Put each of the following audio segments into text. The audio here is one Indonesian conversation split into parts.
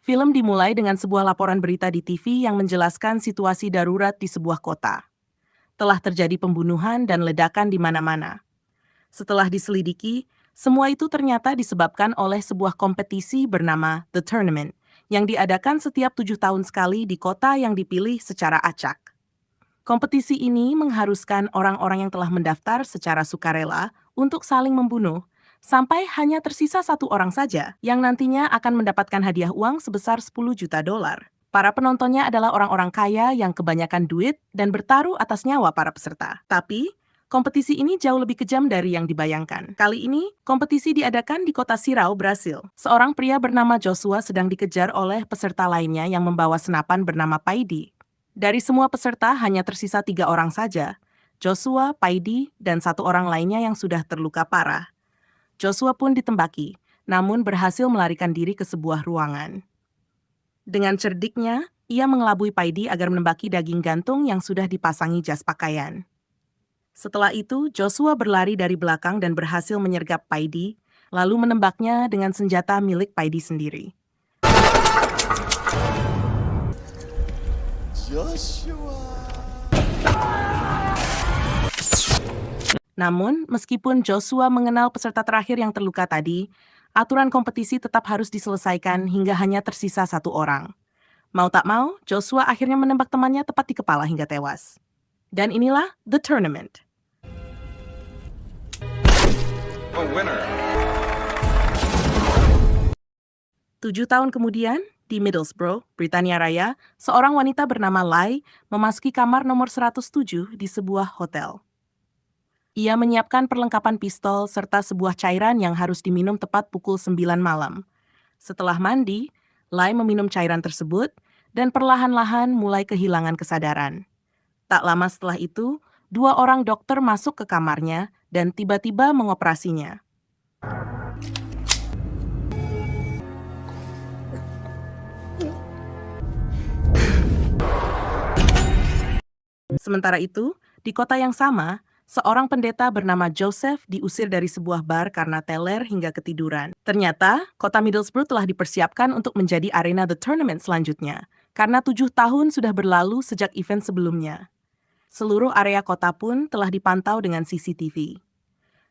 Film dimulai dengan sebuah laporan berita di TV yang menjelaskan situasi darurat di sebuah kota. Telah terjadi pembunuhan dan ledakan di mana-mana. Setelah diselidiki, semua itu ternyata disebabkan oleh sebuah kompetisi bernama The Tournament, yang diadakan setiap 7 tahun sekali di kota yang dipilih secara acak. Kompetisi ini mengharuskan orang-orang yang telah mendaftar secara sukarela untuk saling membunuh, sampai hanya tersisa satu orang saja yang nantinya akan mendapatkan hadiah uang sebesar 10 juta dolar. Para penontonnya adalah orang-orang kaya yang kebanyakan duit dan bertaruh atas nyawa para peserta. Tapi, kompetisi ini jauh lebih kejam dari yang dibayangkan. Kali ini, kompetisi diadakan di kota Sirau, Brasil. Seorang pria bernama Joshua sedang dikejar oleh peserta lainnya yang membawa senapan bernama Paidi. Dari semua peserta hanya tersisa 3 orang saja, Joshua, Paidi, dan 1 orang lainnya yang sudah terluka parah. Joshua pun ditembaki, namun berhasil melarikan diri ke sebuah ruangan. Dengan cerdiknya, ia mengelabui Paidi agar menembaki daging gantung yang sudah dipasangi jas pakaian. Setelah itu, Joshua berlari dari belakang dan berhasil menyergap Paidi, lalu menembaknya dengan senjata milik Paidi sendiri. Joshua. Namun, meskipun Joshua mengenal peserta terakhir yang terluka tadi, aturan kompetisi tetap harus diselesaikan hingga hanya tersisa 1 orang. Mau tak mau, Joshua akhirnya menembak temannya tepat di kepala hingga tewas. Dan inilah The Tournament. A winner. 7 tahun kemudian, di Middlesbrough, Britania Raya, seorang wanita bernama Lai memasuki kamar nomor 107 di sebuah hotel. Ia menyiapkan perlengkapan pistol serta sebuah cairan yang harus diminum tepat pukul 9 malam. Setelah mandi, Lai meminum cairan tersebut dan perlahan-lahan mulai kehilangan kesadaran. Tak lama setelah itu, 2 orang dokter masuk ke kamarnya dan tiba-tiba mengoperasinya. Sementara itu, di kota yang sama, seorang pendeta bernama Joseph diusir dari sebuah bar karena teler hingga ketiduran. Ternyata, kota Middlesbrough telah dipersiapkan untuk menjadi arena The Tournament selanjutnya, karena 7 tahun sudah berlalu sejak event sebelumnya. Seluruh area kota pun telah dipantau dengan CCTV.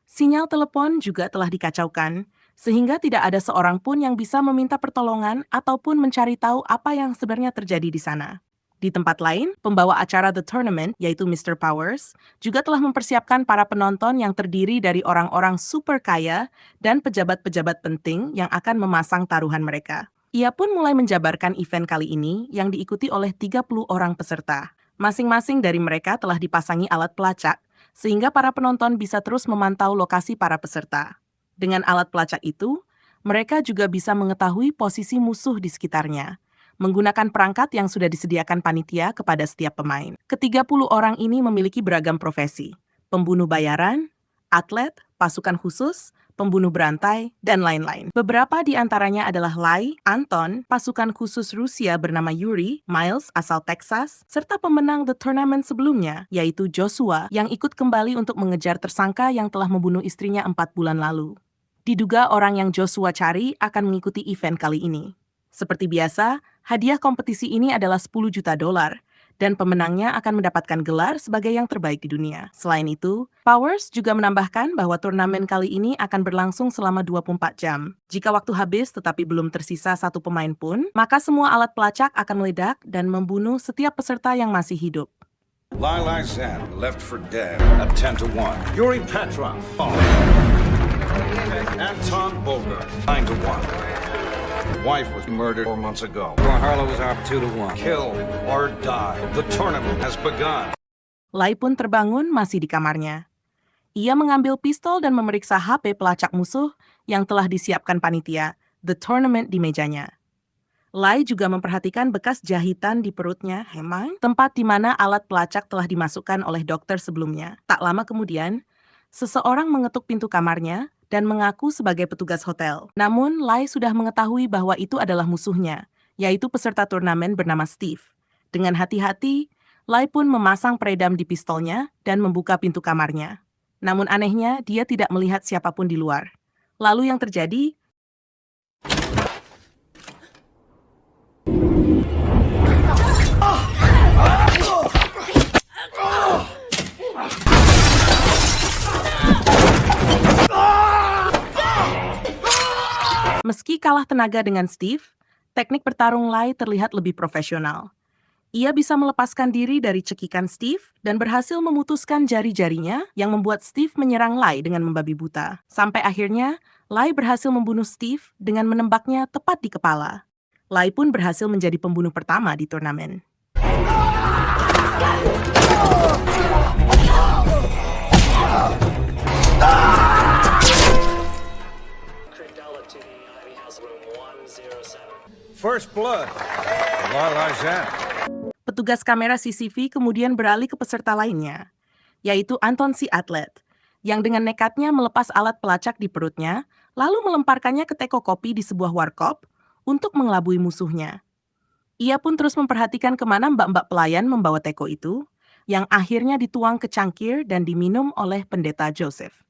Sinyal telepon juga telah dikacaukan, sehingga tidak ada seorang pun yang bisa meminta pertolongan ataupun mencari tahu apa yang sebenarnya terjadi di sana. Di tempat lain, pembawa acara The Tournament, yaitu Mr. Powers, juga telah mempersiapkan para penonton yang terdiri dari orang-orang super kaya dan pejabat-pejabat penting yang akan memasang taruhan mereka. Ia pun mulai menjabarkan event kali ini yang diikuti oleh 30 orang peserta. Masing-masing dari mereka telah dipasangi alat pelacak, sehingga para penonton bisa terus memantau lokasi para peserta. Dengan alat pelacak itu, mereka juga bisa mengetahui posisi musuh di sekitarnya, menggunakan perangkat yang sudah disediakan panitia kepada setiap pemain. Ke-30 orang ini memiliki beragam profesi: pembunuh bayaran, atlet, pasukan khusus, pembunuh berantai, dan lain-lain. Beberapa di antaranya adalah Lai, Anton, pasukan khusus Rusia bernama Yuri, Miles asal Texas, serta pemenang The Tournament sebelumnya, yaitu Joshua, yang ikut kembali untuk mengejar tersangka yang telah membunuh istrinya 4 bulan lalu. Diduga orang yang Joshua cari akan mengikuti event kali ini. Seperti biasa, hadiah kompetisi ini adalah 10 juta dolar, dan pemenangnya akan mendapatkan gelar sebagai yang terbaik di dunia. Selain itu, Powers juga menambahkan bahwa turnamen kali ini akan berlangsung selama 24 jam. Jika waktu habis tetapi belum tersisa satu pemain pun, maka semua alat pelacak akan meledak dan membunuh setiap peserta yang masih hidup. Lai Zan left for dead at 10-1. Yuri Petrov fallen. Anton Bogart 9-1. Wife was murdered 4 months ago. Harlow was out 2-1. Kill or die. The tournament has begun. Lai pun terbangun masih di kamarnya. Ia mengambil pistol dan memeriksa HP pelacak musuh yang telah disiapkan panitia, The Tournament, di mejanya. Lai juga memperhatikan bekas jahitan di perutnya, tempat di mana alat pelacak telah dimasukkan oleh dokter sebelumnya. Tak lama kemudian, seseorang mengetuk pintu kamarnya dan mengaku sebagai petugas hotel. Namun, Lai sudah mengetahui bahwa itu adalah musuhnya, yaitu peserta turnamen bernama Steve. Dengan hati-hati, Lai pun memasang peredam di pistolnya dan membuka pintu kamarnya. Namun anehnya, dia tidak melihat siapapun di luar. Lalu yang terjadi, Meski kalah tenaga dengan Steve, teknik bertarung Lai terlihat lebih profesional. Ia bisa melepaskan diri dari cekikan Steve dan berhasil memutuskan jari-jarinya yang membuat Steve menyerang Lai dengan membabi buta. Sampai akhirnya, Lai berhasil membunuh Steve dengan menembaknya tepat di kepala. Lai pun berhasil menjadi pembunuh pertama di turnamen. First blood. Lala Zhang. Petugas kamera CCTV kemudian beralih ke peserta lainnya, yaitu Anton si atlet, yang dengan nekatnya melepas alat pelacak di perutnya, lalu melemparkannya ke teko kopi di sebuah warkop untuk mengelabui musuhnya. Ia pun terus memperhatikan kemana mbak-mbak pelayan membawa teko itu, yang akhirnya dituang ke cangkir dan diminum oleh pendeta Joseph.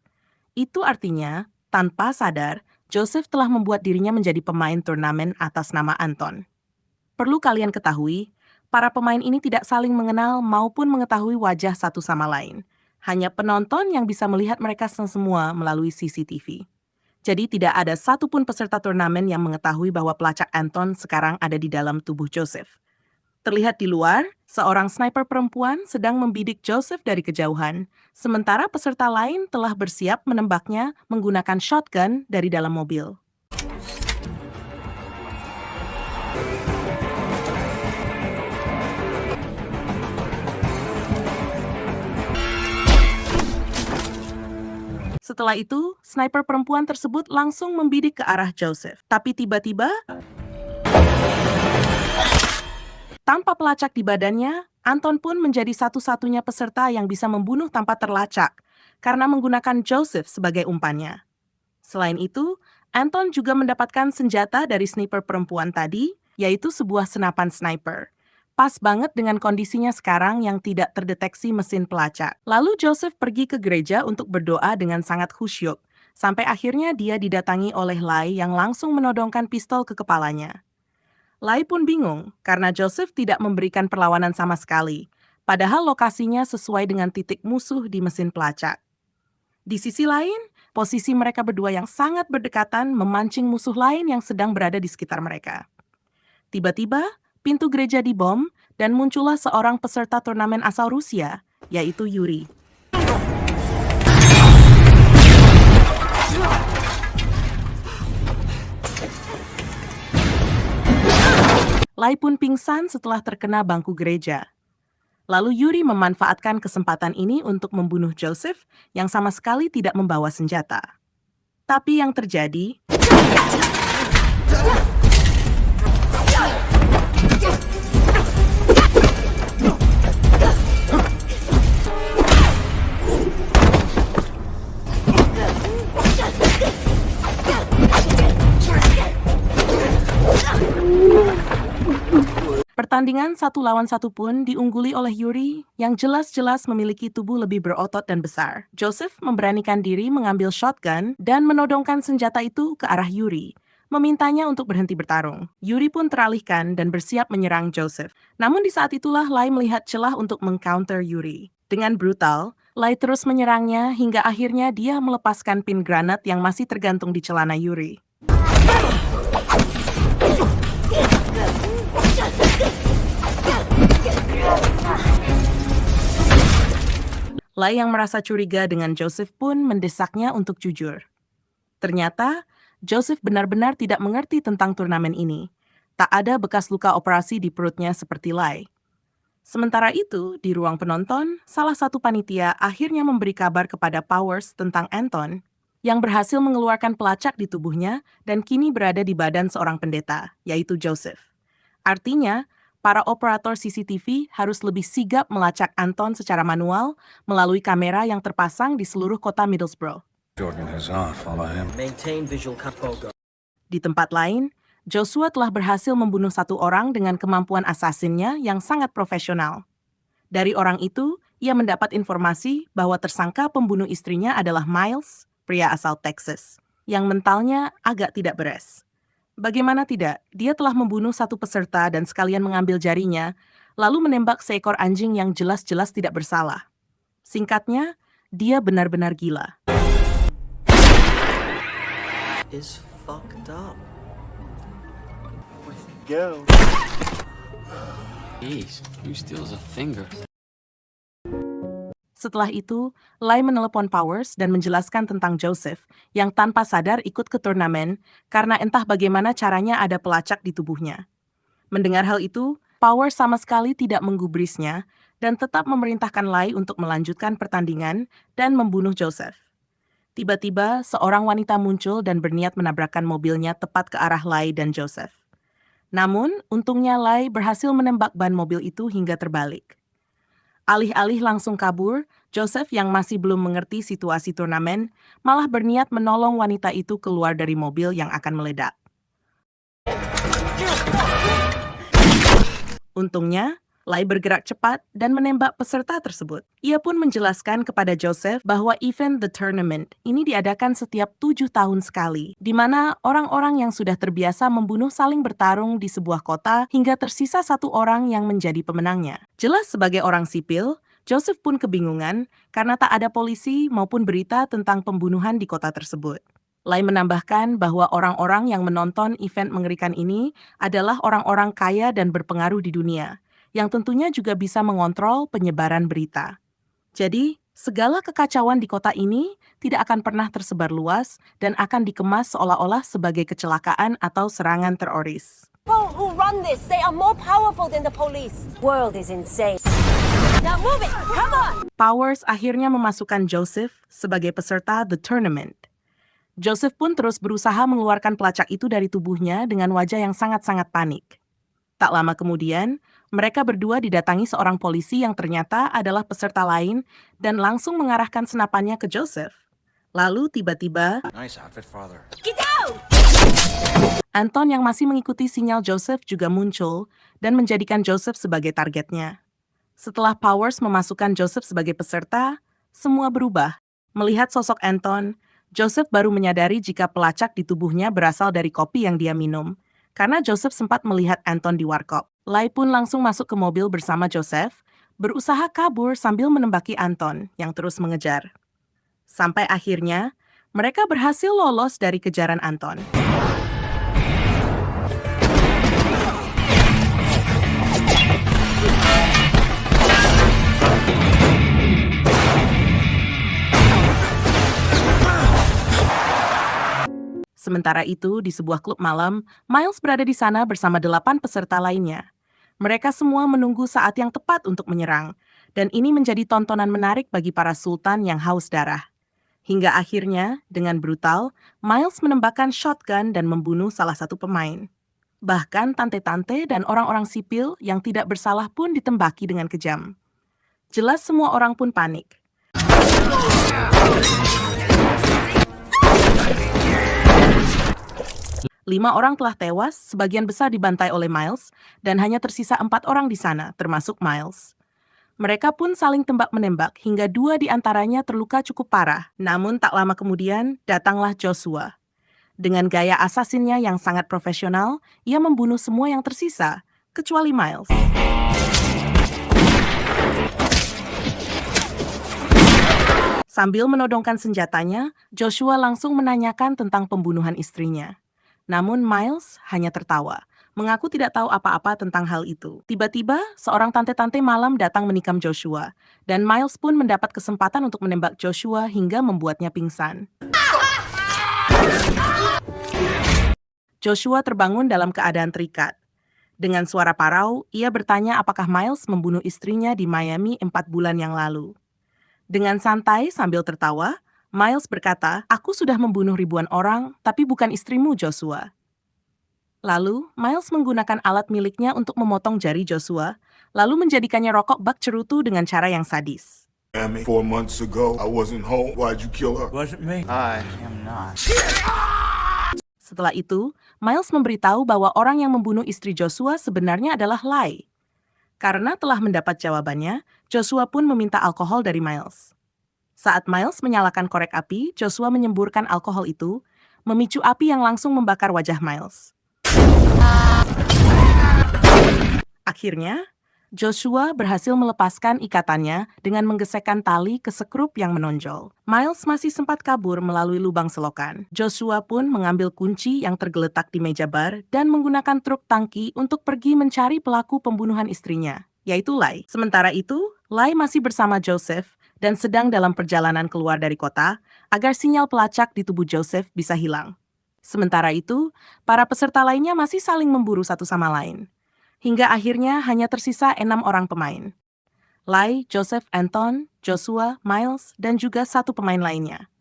Itu artinya, tanpa sadar, Joseph telah membuat dirinya menjadi pemain turnamen atas nama Anton. Perlu kalian ketahui, para pemain ini tidak saling mengenal maupun mengetahui wajah satu sama lain. Hanya penonton yang bisa melihat mereka semua melalui CCTV. Jadi tidak ada satupun peserta turnamen yang mengetahui bahwa pelacak Anton sekarang ada di dalam tubuh Joseph. Terlihat di luar, seorang sniper perempuan sedang membidik Joseph dari kejauhan, sementara peserta lain telah bersiap menembaknya menggunakan shotgun dari dalam mobil. Setelah itu, sniper perempuan tersebut langsung membidik ke arah Joseph. Tapi tiba-tiba, tanpa pelacak di badannya, Anton pun menjadi satu-satunya peserta yang bisa membunuh tanpa terlacak, karena menggunakan Joseph sebagai umpannya. Selain itu, Anton juga mendapatkan senjata dari sniper perempuan tadi, yaitu sebuah senapan sniper. Pas banget dengan kondisinya sekarang yang tidak terdeteksi mesin pelacak. Lalu Joseph pergi ke gereja untuk berdoa dengan sangat khusyuk, sampai akhirnya dia didatangi oleh Lai yang langsung menodongkan pistol ke kepalanya. Lai pun bingung karena Joseph tidak memberikan perlawanan sama sekali, padahal lokasinya sesuai dengan titik musuh di mesin pelacak. Di sisi lain, posisi mereka berdua yang sangat berdekatan memancing musuh lain yang sedang berada di sekitar mereka. Tiba-tiba, pintu gereja dibom dan muncullah seorang peserta turnamen asal Rusia, yaitu Yuri. Lai pun pingsan setelah terkena bangku gereja. Lalu Yuri memanfaatkan kesempatan ini untuk membunuh Joseph yang sama sekali tidak membawa senjata. Tapi yang terjadi, pertandingan 1 lawan 1 pun diungguli oleh Yuri yang jelas-jelas memiliki tubuh lebih berotot dan besar. Joseph memberanikan diri mengambil shotgun dan menodongkan senjata itu ke arah Yuri, memintanya untuk berhenti bertarung. Yuri pun teralihkan dan bersiap menyerang Joseph. Namun di saat itulah Lai melihat celah untuk meng-counter Yuri. Dengan brutal, Lai terus menyerangnya hingga akhirnya dia melepaskan pin granat yang masih tergantung di celana Yuri. Lai yang merasa curiga dengan Joseph pun mendesaknya untuk jujur. Ternyata, Joseph benar-benar tidak mengerti tentang turnamen ini. Tak ada bekas luka operasi di perutnya seperti Lai. Sementara itu, di ruang penonton, salah satu panitia akhirnya memberi kabar kepada Powers tentang Anton, yang berhasil mengeluarkan pelacak di tubuhnya dan kini berada di badan seorang pendeta, yaitu Joseph. Artinya, para operator CCTV harus lebih sigap melacak Anton secara manual melalui kamera yang terpasang di seluruh kota Middlesbrough. Jordan is off. Follow him. Maintain visual control. Di tempat lain, Joshua telah berhasil membunuh satu orang dengan kemampuan asasinnya yang sangat profesional. Dari orang itu, ia mendapat informasi bahwa tersangka pembunuh istrinya adalah Miles, pria asal Texas, yang mentalnya agak tidak beres. Bagaimana tidak, dia telah membunuh satu peserta dan sekalian mengambil jarinya, lalu menembak seekor anjing yang jelas-jelas tidak bersalah. Singkatnya, dia benar-benar gila. Is fucked up. Go. Jeez, who steals a finger? Setelah itu, Lai menelepon Powers dan menjelaskan tentang Joseph yang tanpa sadar ikut ke turnamen karena entah bagaimana caranya ada pelacak di tubuhnya. Mendengar hal itu, Powers sama sekali tidak menggubrisnya dan tetap memerintahkan Lai untuk melanjutkan pertandingan dan membunuh Joseph. Tiba-tiba, seorang wanita muncul dan berniat menabrakkan mobilnya tepat ke arah Lai dan Joseph. Namun, untungnya Lai berhasil menembak ban mobil itu hingga terbalik. Alih-alih langsung kabur, Joseph yang masih belum mengerti situasi turnamen malah berniat menolong wanita itu keluar dari mobil yang akan meledak. Untungnya, Lai bergerak cepat dan menembak peserta tersebut. Ia pun menjelaskan kepada Joseph bahwa event The Tournament ini diadakan setiap 7 tahun sekali, di mana orang-orang yang sudah terbiasa membunuh saling bertarung di sebuah kota hingga tersisa satu orang yang menjadi pemenangnya. Jelas sebagai orang sipil, Joseph pun kebingungan karena tak ada polisi maupun berita tentang pembunuhan di kota tersebut. Lai menambahkan bahwa orang-orang yang menonton event mengerikan ini adalah orang-orang kaya dan berpengaruh di dunia, yang tentunya juga bisa mengontrol penyebaran berita. Jadi, segala kekacauan di kota ini tidak akan pernah tersebar luas dan akan dikemas seolah-olah sebagai kecelakaan atau serangan teroris. People who run this, they are more powerful than the police. World is insane. Now move it, come on! Powers akhirnya memasukkan Joseph sebagai peserta The Tournament. Joseph pun terus berusaha mengeluarkan pelacak itu dari tubuhnya dengan wajah yang sangat-sangat panik. Tak lama kemudian, mereka berdua didatangi seorang polisi yang ternyata adalah peserta lain dan langsung mengarahkan senapannya ke Joseph. Lalu tiba-tiba, Nice outfit, father. Get out! Anton yang masih mengikuti sinyal Joseph juga muncul dan menjadikan Joseph sebagai targetnya. Setelah Powers memasukkan Joseph sebagai peserta, semua berubah. Melihat sosok Anton, Joseph baru menyadari jika pelacak di tubuhnya berasal dari kopi yang dia minum, karena Joseph sempat melihat Anton di warkop. Lai pun langsung masuk ke mobil bersama Joseph, berusaha kabur sambil menembaki Anton yang terus mengejar. Sampai akhirnya, mereka berhasil lolos dari kejaran Anton. Sementara itu, di sebuah klub malam, Miles berada di sana bersama 8 peserta lainnya. Mereka semua menunggu saat yang tepat untuk menyerang, dan ini menjadi tontonan menarik bagi para sultan yang haus darah. Hingga akhirnya, dengan brutal, Miles menembakkan shotgun dan membunuh salah satu pemain. Bahkan tante-tante dan orang-orang sipil yang tidak bersalah pun ditembaki dengan kejam. Jelas semua orang pun panik. Lima orang telah tewas, sebagian besar dibantai oleh Miles, dan hanya tersisa 4 orang di sana, termasuk Miles. Mereka pun saling tembak-menembak hingga 2 di antaranya terluka cukup parah. Namun tak lama kemudian, datanglah Joshua. Dengan gaya asasinnya yang sangat profesional, ia membunuh semua yang tersisa, kecuali Miles. Sambil menodongkan senjatanya, Joshua langsung menanyakan tentang pembunuhan istrinya. Namun Miles hanya tertawa, mengaku tidak tahu apa-apa tentang hal itu. Tiba-tiba, seorang tante-tante malam datang menikam Joshua, dan Miles pun mendapat kesempatan untuk menembak Joshua hingga membuatnya pingsan. Joshua terbangun dalam keadaan terikat. Dengan suara parau, ia bertanya apakah Miles membunuh istrinya di Miami 4 bulan yang lalu. Dengan santai sambil tertawa, Miles berkata, "Aku sudah membunuh ribuan orang, tapi bukan istrimu, Joshua." Lalu, Miles menggunakan alat miliknya untuk memotong jari Joshua, lalu menjadikannya rokok bak cerutu dengan cara yang sadis. 4 months ago, I wasn't home. Why'd you kill her? Wasn't me. I am not. Setelah itu, Miles memberitahu bahwa orang yang membunuh istri Joshua sebenarnya adalah Lai. Karena telah mendapat jawabannya, Joshua pun meminta alkohol dari Miles. Saat Miles menyalakan korek api, Joshua menyemburkan alkohol itu, memicu api yang langsung membakar wajah Miles. Akhirnya, Joshua berhasil melepaskan ikatannya dengan menggesekkan tali ke sekrup yang menonjol. Miles masih sempat kabur melalui lubang selokan. Joshua pun mengambil kunci yang tergeletak di meja bar dan menggunakan truk tangki untuk pergi mencari pelaku pembunuhan istrinya, yaitu Lai. Sementara itu, Lai masih bersama Joseph dan sedang dalam perjalanan keluar dari kota agar sinyal pelacak di tubuh Joseph bisa hilang. Sementara itu, para peserta lainnya masih saling memburu satu sama lain. Hingga akhirnya hanya tersisa 6 orang pemain. Lai, Joseph, Anton, Joshua, Miles, dan juga 1 pemain lainnya.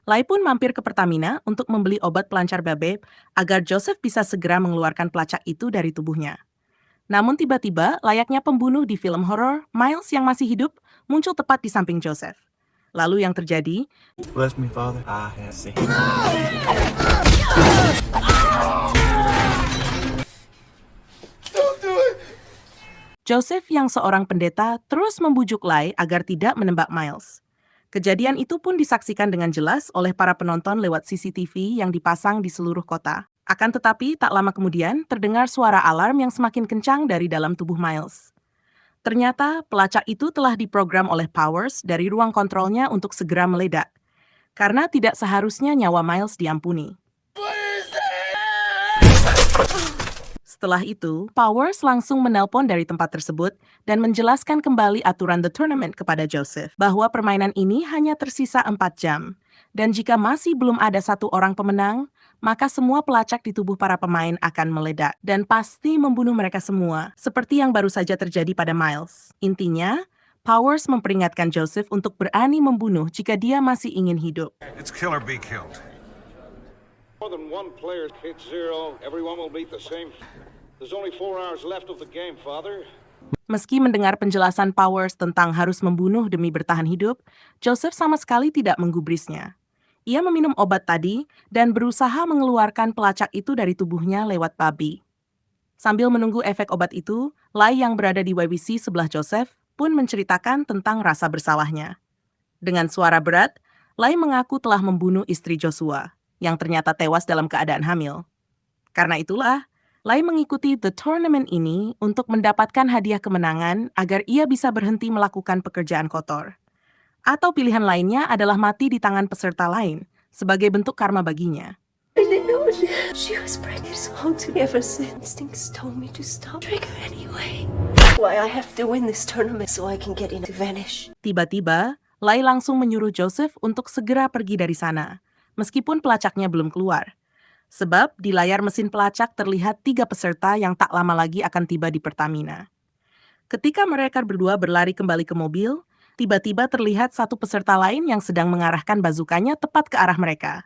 Lai pun mampir ke Pertamina untuk membeli obat pelancar babe agar Joseph bisa segera mengeluarkan pelacak itu dari tubuhnya. Namun tiba-tiba, layaknya pembunuh di film horor, Miles yang masih hidup muncul tepat di samping Joseph. Lalu yang terjadi, Bless me, Father. I have seen. Joseph yang seorang pendeta terus membujuk Lai agar tidak menembak Miles. Kejadian itu pun disaksikan dengan jelas oleh para penonton lewat CCTV yang dipasang di seluruh kota. Akan tetapi, tak lama kemudian terdengar suara alarm yang semakin kencang dari dalam tubuh Miles. Ternyata, pelacak itu telah diprogram oleh Powers dari ruang kontrolnya untuk segera meledak, karena tidak seharusnya nyawa Miles diampuni. Setelah itu, Powers langsung menelpon dari tempat tersebut dan menjelaskan kembali aturan The Tournament kepada Joseph, bahwa permainan ini hanya tersisa 4 jam. Dan jika masih belum ada 1 orang pemenang, maka semua pelacak di tubuh para pemain akan meledak dan pasti membunuh mereka semua, seperti yang baru saja terjadi pada Miles. Intinya, Powers memperingatkan Joseph untuk berani membunuh jika dia masih ingin hidup. It's kill or be killed. More than one player hit zero, everyone will meet the same. There's only 4 hours left of the game, Father. Meski mendengar penjelasan Powers tentang harus membunuh demi bertahan hidup, Joseph sama sekali tidak menggubrisnya. Ia meminum obat tadi dan berusaha mengeluarkan pelacak itu dari tubuhnya lewat babi. Sambil menunggu efek obat itu, Lai yang berada di YWC sebelah Joseph pun menceritakan tentang rasa bersalahnya. Dengan suara berat, Lai mengaku telah membunuh istri Joshua, yang ternyata tewas dalam keadaan hamil. Karena itulah, Lai mengikuti The Tournament ini untuk mendapatkan hadiah kemenangan agar ia bisa berhenti melakukan pekerjaan kotor. Atau pilihan lainnya adalah mati di tangan peserta lain, sebagai bentuk karma baginya. I didn't know she was pregnant. So ever since, instincts told me to stop. Trigger anyway. Why I have to win this tournament so I can get in to vanish. Tiba-tiba, Lai langsung menyuruh Joseph untuk segera pergi dari sana, meskipun pelacaknya belum keluar. Sebab di layar mesin pelacak terlihat 3 peserta yang tak lama lagi akan tiba di Pertamina. Ketika mereka berdua berlari kembali ke mobil, tiba-tiba terlihat 1 peserta lain yang sedang mengarahkan bazukanya tepat ke arah mereka.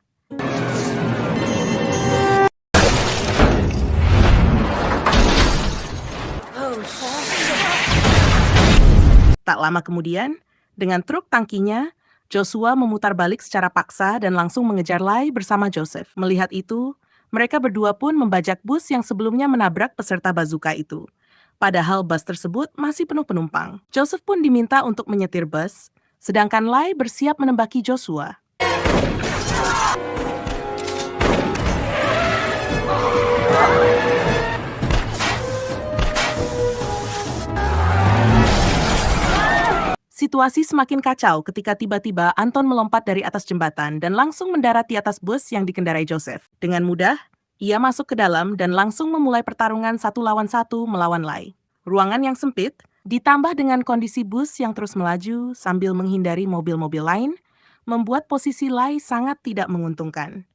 Tak lama kemudian, dengan truk tangkinya, Joshua memutar balik secara paksa dan langsung mengejar Lai bersama Joseph. Melihat itu, mereka berdua pun membajak bus yang sebelumnya menabrak peserta bazooka itu. Padahal bus tersebut masih penuh penumpang. Joseph pun diminta untuk menyetir bus, sedangkan Lai bersiap menembaki Joshua. Situasi semakin kacau ketika tiba-tiba Anton melompat dari atas jembatan dan langsung mendarat di atas bus yang dikendarai Joseph. Dengan mudah, ia masuk ke dalam dan langsung memulai pertarungan 1 lawan 1 melawan Lai. Ruangan yang sempit, ditambah dengan kondisi bus yang terus melaju sambil menghindari mobil-mobil lain, membuat posisi Lai sangat tidak menguntungkan.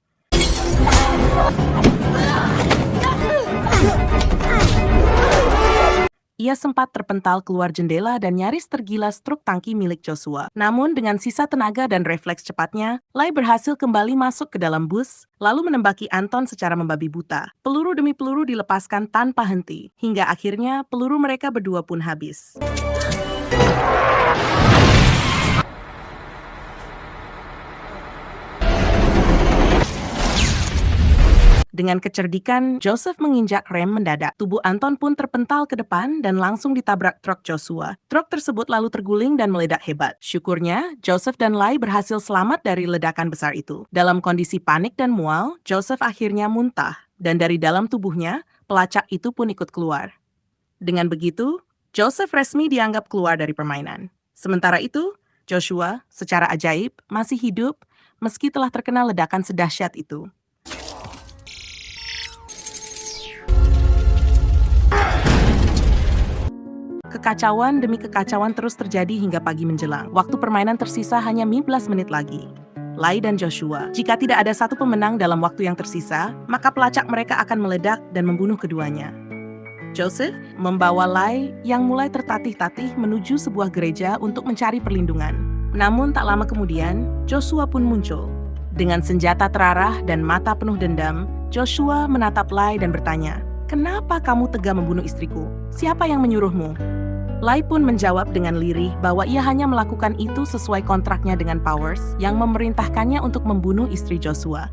Ia sempat terpental keluar jendela dan nyaris tergilas truk tangki milik Joshua. Namun dengan sisa tenaga dan refleks cepatnya, Lai berhasil kembali masuk ke dalam bus, lalu menembaki Anton secara membabi buta. Peluru demi peluru dilepaskan tanpa henti, hingga akhirnya peluru mereka berdua pun habis. Dengan kecerdikan, Joseph menginjak rem mendadak. Tubuh Anton pun terpental ke depan dan langsung ditabrak truk Joshua. Truk tersebut lalu terguling dan meledak hebat. Syukurnya, Joseph dan Lai berhasil selamat dari ledakan besar itu. Dalam kondisi panik dan mual, Joseph akhirnya muntah. Dan dari dalam tubuhnya, pelacak itu pun ikut keluar. Dengan begitu, Joseph resmi dianggap keluar dari permainan. Sementara itu, Joshua, secara ajaib, masih hidup meski telah terkena ledakan sedahsyat itu. Kekacauan demi kekacauan terus terjadi hingga pagi menjelang. Waktu permainan tersisa hanya 15 menit lagi. Lai dan Joshua. Jika tidak ada satu pemenang dalam waktu yang tersisa, maka pelacak mereka akan meledak dan membunuh keduanya. Joseph membawa Lai yang mulai tertatih-tatih menuju sebuah gereja untuk mencari perlindungan. Namun tak lama kemudian, Joshua pun muncul. Dengan senjata terarah dan mata penuh dendam, Joshua menatap Lai dan bertanya, "Kenapa kamu tega membunuh istriku? Siapa yang menyuruhmu?" Lai pun menjawab dengan lirih bahwa ia hanya melakukan itu sesuai kontraknya dengan Powers yang memerintahkannya untuk membunuh istri Joshua.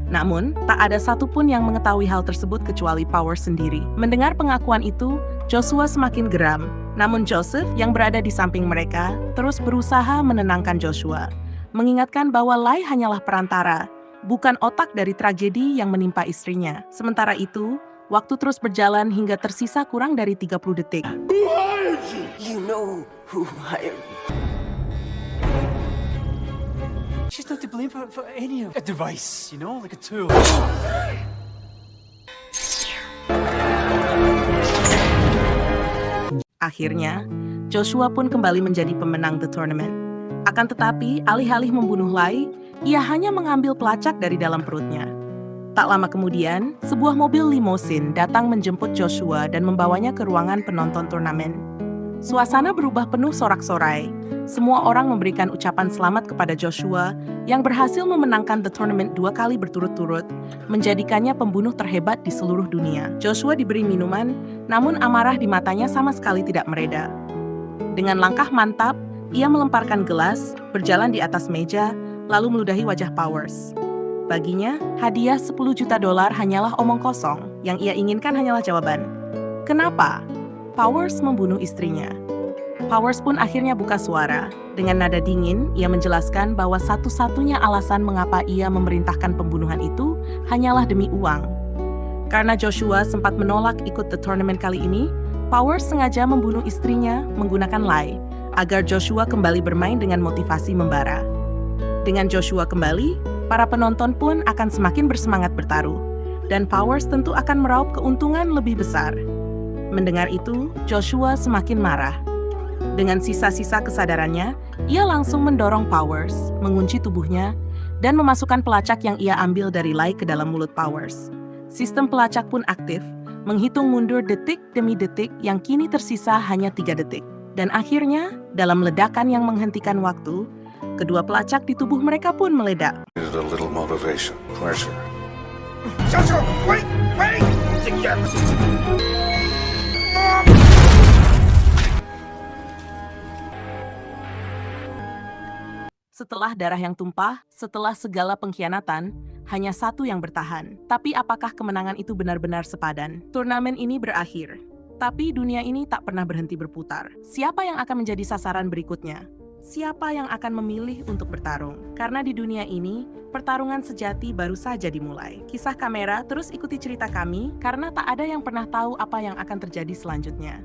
Namun, tak ada satupun yang mengetahui hal tersebut kecuali Powers sendiri. Mendengar pengakuan itu, Joshua semakin geram. Namun Joseph yang berada di samping mereka terus berusaha menenangkan Joshua, mengingatkan bahwa Lai hanyalah perantara, bukan otak dari tragedi yang menimpa istrinya. Sementara itu, waktu terus berjalan hingga tersisa kurang dari 30 detik. You know who hired me. She's not to blame for any of it. A device, you know, like a tool. Akhirnya, Joshua pun kembali menjadi pemenang The Tournament. Akan tetapi, alih-alih membunuh Lai, ia hanya mengambil pelacak dari dalam perutnya. Tak lama kemudian, sebuah mobil limousine datang menjemput Joshua dan membawanya ke ruangan penonton turnamen. Suasana berubah penuh sorak-sorai. Semua orang memberikan ucapan selamat kepada Joshua yang berhasil memenangkan The Tournament 2 kali berturut-turut, menjadikannya pembunuh terhebat di seluruh dunia. Joshua diberi minuman, namun amarah di matanya sama sekali tidak mereda. Dengan langkah mantap, ia melemparkan gelas, berjalan di atas meja, lalu meludahi wajah Powers. Baginya, hadiah $10 juta hanyalah omong kosong. Yang ia inginkan hanyalah jawaban. Kenapa Powers membunuh istrinya? Powers pun akhirnya buka suara. Dengan nada dingin, ia menjelaskan bahwa satu-satunya alasan mengapa ia memerintahkan pembunuhan itu hanyalah demi uang. Karena Joshua sempat menolak ikut The Tournament kali ini, Powers sengaja membunuh istrinya menggunakan Lai, agar Joshua kembali bermain dengan motivasi membara. Dengan Joshua kembali, para penonton pun akan semakin bersemangat bertaruh, dan Powers tentu akan meraup keuntungan lebih besar. Mendengar itu, Joshua semakin marah. Dengan sisa-sisa kesadarannya, ia langsung mendorong Powers, mengunci tubuhnya, dan memasukkan pelacak yang ia ambil dari Lai ke dalam mulut Powers. Sistem pelacak pun aktif, menghitung mundur detik demi detik yang kini tersisa hanya 3 detik. Dan akhirnya, dalam ledakan yang menghentikan waktu, kedua pelacak di tubuh mereka pun meledak. Needed a little motivation, pressure. Joshua, wait! Together! Setelah darah yang tumpah, setelah segala pengkhianatan, hanya satu yang bertahan. Tapi apakah kemenangan itu benar-benar sepadan? Turnamen ini berakhir. Tapi dunia ini tak pernah berhenti berputar. Siapa yang akan menjadi sasaran berikutnya? Siapa yang akan memilih untuk bertarung? Karena di dunia ini, pertarungan sejati baru saja dimulai. Kisah Kamera terus ikuti cerita kami, karena tak ada yang pernah tahu apa yang akan terjadi selanjutnya.